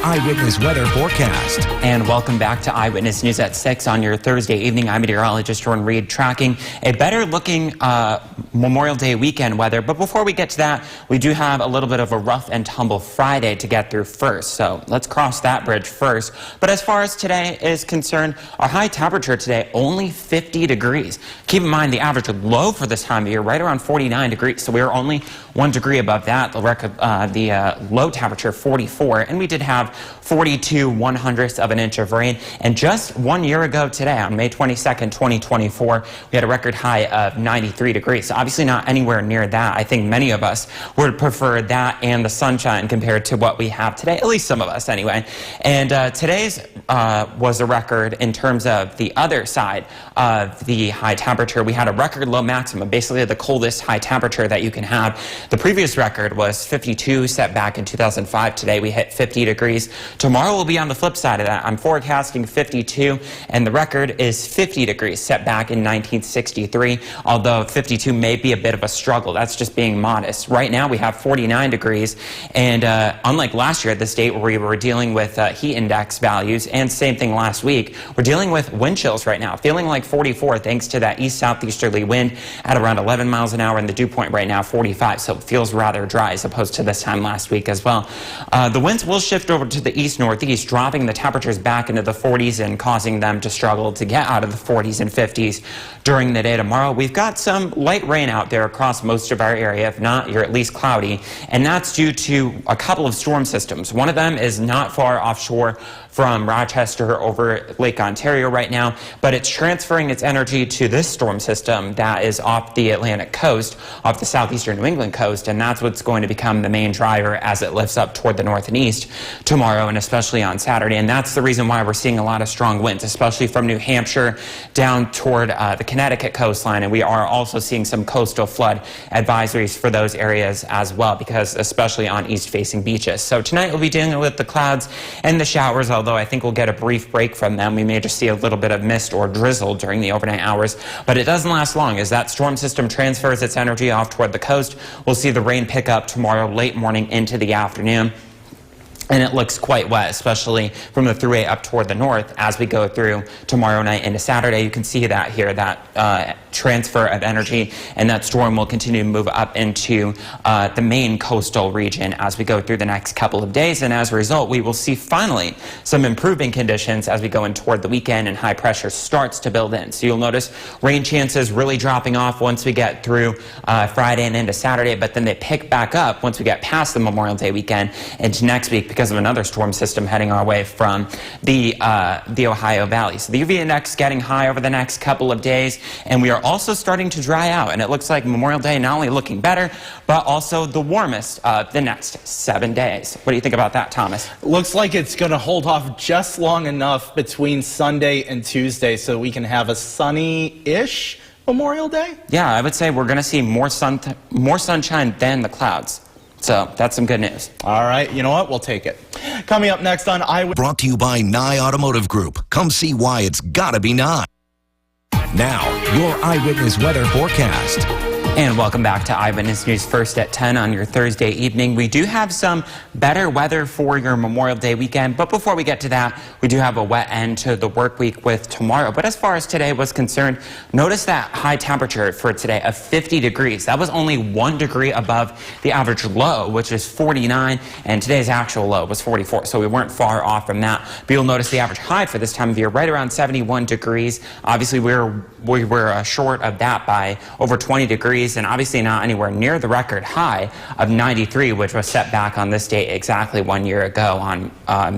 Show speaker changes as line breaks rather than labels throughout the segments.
Eyewitness Weather forecast.
And welcome back to Eyewitness News at 6 on your Thursday evening. I'm meteorologist Jordan Reed, tracking a better looking Memorial Day weekend weather. But before we get to that, we do have a little bit of a rough and tumble Friday to get through first. So let's cross that bridge first. But as far as today is concerned, our high temperature today only 50 degrees. Keep in mind the average low for this time of year right around 49 degrees. So we are only 1 degree above that. The record, low temperature 44, and we did have 42/100ths of an inch of rain. And just 1 year ago today, on May 22nd, 2024, we had a record high of 93 degrees. So obviously not anywhere near that. I think many of us would prefer that and the sunshine compared to what we have today, at least some of us anyway. And today's was a record in terms of the other side of the high temperature. We had a record low maximum, basically the coldest high temperature that you can have. The previous record was 52, set back in 2005. Today we hit 50 degrees. Tomorrow will be on the flip side of that. I'm forecasting 52, and the record is 50 degrees, set back in 1963, although 52 may be a bit of a struggle. That's just being modest. Right now we have 49 degrees, and unlike last year at this date where we were dealing with heat index values, and same thing last week, we're dealing with wind chills right now, feeling like 44 thanks to that east-southeasterly wind at around 11 miles an hour, and the dew point right now 45, so it feels rather dry as opposed to this time last week as well. The winds will shift over to the east-northeast, dropping the temperatures back into the 40s and causing them to struggle to get out of the 40s and 50s during the day tomorrow. We've got some light rain out there across most of our area. If not, you're at least cloudy, and that's due to a couple of storm systems. One of them is not far offshore from Rochester over Lake Ontario right now, but it's transferring its energy to this storm system that is off the Atlantic coast, off the southeastern New England coast, and that's what's going to become the main driver as it lifts up toward the north and east tomorrow and especially on Saturday. And that's the reason why we're seeing a lot of strong winds, especially from New Hampshire down toward the Connecticut coastline. And we are also seeing some coastal flood advisories for those areas as well, because especially on east-facing beaches. So tonight we'll be dealing with the clouds and the showers, although I think we'll get a brief break from them. We may just see a little bit of mist or drizzle during the overnight hours, but it doesn't last long. As that storm system transfers its energy off toward the coast, we'll see the rain pick up tomorrow late morning into the afternoon. And it looks quite wet, especially from the thruway up toward the north as we go through tomorrow night into Saturday. You can see that here, that transfer of energy, and that storm will continue to move up into the main coastal region as we go through the next couple of days. And as a result, we will see finally some improving conditions as we go in toward the weekend and high pressure starts to build in. So you'll notice rain chances really dropping off once we get through Friday and into Saturday, but then they pick back up once we get past the Memorial Day weekend into next week, because of another storm system heading our way from the Ohio Valley. So the UV index getting high over the next couple of days, and we are also starting to dry out, and it looks like Memorial Day not only looking better, but also the warmest of the next 7 days. What do you think about that, Thomas?
Looks like it's going to hold off just long enough between Sunday and Tuesday so we can have a sunny-ish Memorial Day?
Yeah, I would say we're going to see more sunshine than the clouds. So that's some good news.
All right, you know what? We'll take it. Coming up next on Eyewitness.
Brought to you by Nye Automotive Group. Come see why it's gotta be Nye. Now, your Eyewitness Weather forecast.
And welcome back to Eyewitness News first at 10 on your Thursday evening. We do have some better weather for your Memorial Day weekend, but before we get to that, we do have a wet end to the work week with tomorrow. But as far as today was concerned, notice that high temperature for today of 50 degrees. That was only 1 degree above the average low, which is 49, and today's actual low was 44, so we weren't far off from that. But you'll notice the average high for this time of year right around 71 degrees. Obviously, we were short of that by over 20 degrees, and obviously not anywhere near the record high of 93, which was set back on this date exactly 1 year ago on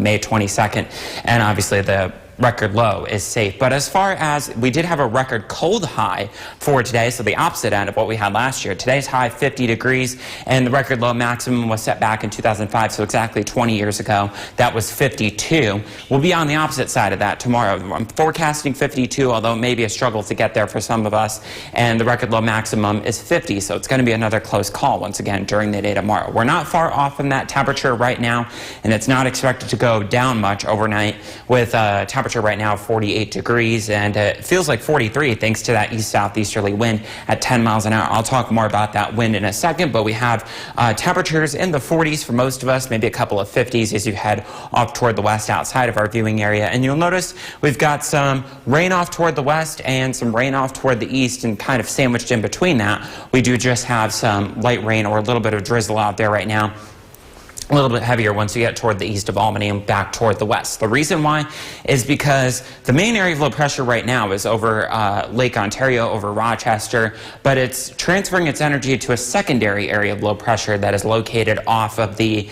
May 22nd. And obviously the record low is safe. But as far as we did have a record cold high for today, so the opposite end of what we had last year. Today's high 50 degrees, and the record low maximum was set back in 2005, so exactly 20 years ago. That was 52. We'll be on the opposite side of that tomorrow. I'm forecasting 52, although it may be a struggle to get there for some of us, and the record low maximum is 50, so it's going to be another close call once again during the day tomorrow. We're not far off from that temperature right now, and it's not expected to go down much overnight with temperature temperature right now, 48 degrees, and it feels like 43 thanks to that east-southeasterly wind at 10 miles an hour. I'll talk more about that wind in a second, but we have temperatures in the 40s for most of us, maybe a couple of 50s as you head off toward the west outside of our viewing area. And you'll notice we've got some rain off toward the west and some rain off toward the east, and kind of sandwiched in between that, we do just have some light rain or a little bit of drizzle out there right now. A little bit heavier once you get toward the east of Albany and back toward the west. The reason why is because the main area of low pressure right now is over Lake Ontario, over Rochester, but it's transferring its energy to a secondary area of low pressure that is located off the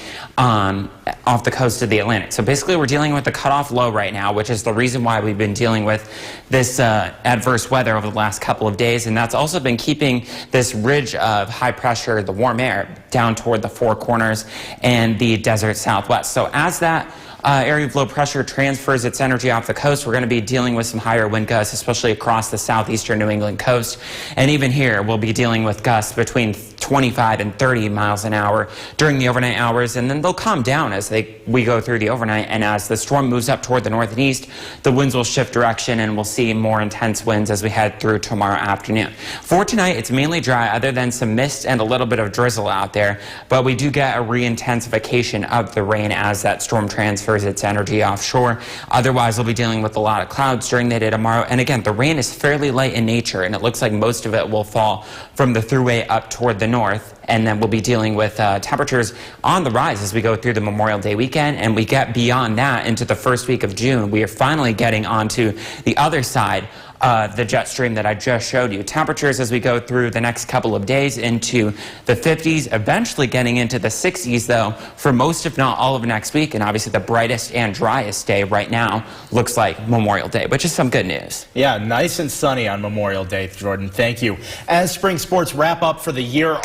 coast of the Atlantic. So basically we're dealing with a cutoff low right now, which is the reason why we've been dealing with this adverse weather over the last couple of days, and that's also been keeping this ridge of high pressure, the warm air, down toward the Four Corners and the desert southwest. So as that area of low pressure transfers its energy off the coast, we're going to be dealing with some higher wind gusts, especially across the southeastern New England coast. And even here, we'll be dealing with gusts between 25 and 30 miles an hour during the overnight hours, and then they'll calm down as we go through the overnight. And as the storm moves up toward the north and east, the winds will shift direction, and we'll see more intense winds as we head through tomorrow afternoon. For tonight, it's mainly dry, other than some mist and a little bit of drizzle out there, but we do get a re-intensification of the rain as that storm transfers its energy offshore. Otherwise, we'll be dealing with a lot of clouds during the day tomorrow. And again, the rain is fairly light in nature, and it looks like most of it will fall from the thruway up toward the north. And then we'll be dealing with temperatures on the rise as we go through the Memorial Day weekend, and we get beyond that into the first week of June. We are finally getting onto the other side the jet stream that I just showed you. Temperatures as we go through the next couple of days into the 50s, eventually getting into the 60s though for most, if not all, of next week. And obviously the brightest and driest day right now looks like Memorial Day, which is some good news.
Yeah, nice and sunny on Memorial Day, Jordan. Thank you. As spring sports wrap up for the year,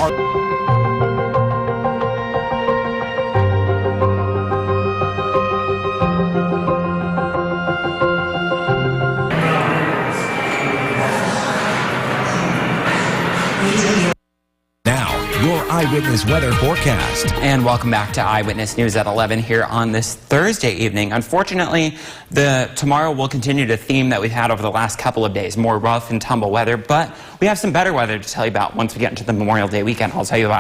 Your Eyewitness Weather forecast.
And welcome back to Eyewitness News at 11 here on this Thursday evening. Unfortunately, tomorrow will continue the theme that we've had over the last couple of days, more rough and tumble weather, but we have some better weather to tell you about once we get into the Memorial Day weekend. I'll tell you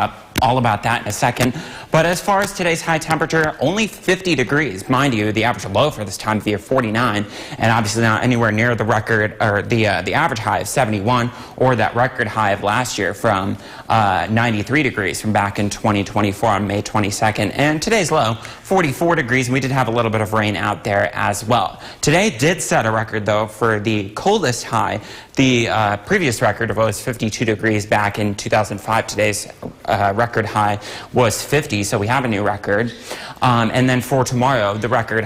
all about that in a second. But as far as today's high temperature, only 50 degrees. Mind you, the average low for this time of year, 49, and obviously not anywhere near the record, or the average high of 71, or that record high of last year from 93 degrees from back in 2024 on May 22nd. And today's low, 44 degrees, and we did have a little bit of rain out there as well. Today did set a record, though, for the coldest high. The previous record was 52 degrees back in 2005. Today's record high was 50, so we have a new record. And then for tomorrow, the record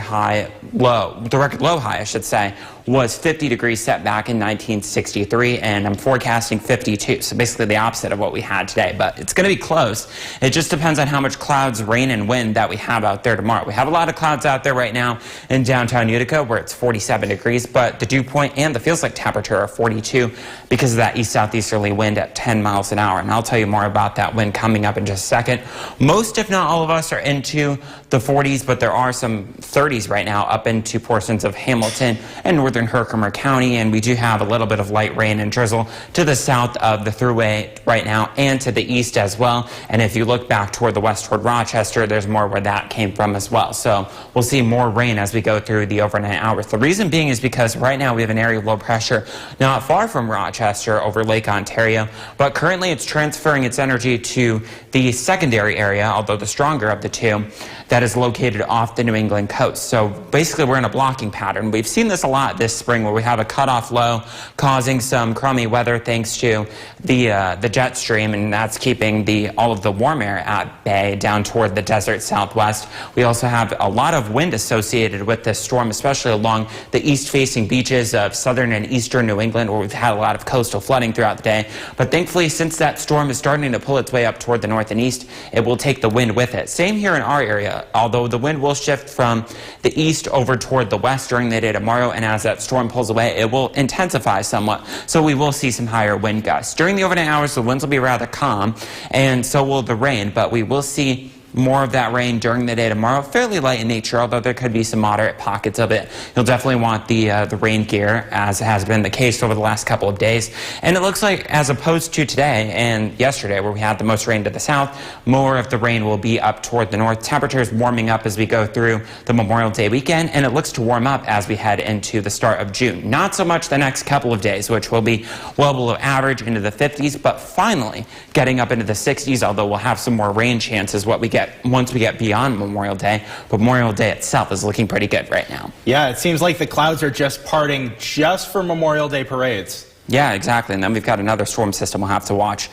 low high, I should say, was 50 degrees set back in 1963, and I'm forecasting 52, so basically the opposite of what we had today, but it's going to be close. It just depends on how much clouds, rain, and wind that we have out there tomorrow. We have a lot of clouds out there right now in downtown Utica, where it's 47 degrees, but the dew point and the feels like temperature are 42 because of that east-southeasterly wind at 10 miles an hour, and I'll tell you more about that wind coming up in just a second. Most, if not all of us, are into the 40s, but there are some 30s right now up into portions of Hamilton and northern Herkimer County, and we do have a little bit of light rain and drizzle to the south of the thruway right now and to the east as well. And if you look back toward the west toward Rochester, there's more where that came from as well. So we'll see more rain as we go through the overnight hours. The reason being is because right now we have an area of low pressure not far from Rochester over Lake Ontario, but currently it's transferring its energy to the secondary area, although the stronger of the two, that is located off the New England coast. So basically we're in a blocking pattern. We've seen this a lot this spring where we have a cutoff low causing some crummy weather thanks to the jet stream, and that's keeping all of the warm air at bay down toward the desert southwest. We also have a lot of wind associated with this storm, especially along the east-facing beaches of southern and eastern New England, where we've had a lot of coastal flooding throughout the day. But thankfully, since that storm is starting to pull its way up toward the north and east, it will take the wind with it. Same here in our area, although the wind will shift from the east over toward the west during the day tomorrow, and as that storm pulls away, it will intensify somewhat, so we will see some higher wind gusts. During the overnight hours, the winds will be rather calm, and so will the rain, but we will see more of that rain during the day tomorrow. Fairly light in nature, although there could be some moderate pockets of it. You'll definitely want the rain gear, as has been the case over the last couple of days. And it looks like, as opposed to today and yesterday, where we had the most rain to the south, more of the rain will be up toward the north. Temperatures warming up as we go through the Memorial Day weekend, and it looks to warm up as we head into the start of June. Not so much the next couple of days, which will be well below average into the 50s, but finally getting up into the 60s, although we'll have some more rain chances once we get beyond Memorial Day. Memorial Day itself is looking pretty good right now.
Yeah, it seems like the clouds are just parting just for Memorial Day parades.
Yeah, exactly. And then we've got another storm system we'll have to watch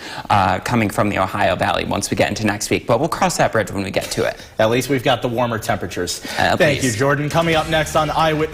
coming from the Ohio Valley once we get into next week. But we'll cross that bridge when we get to it.
At least we've got the warmer temperatures. Thank you, Jordan. Coming up next on Eyewitness.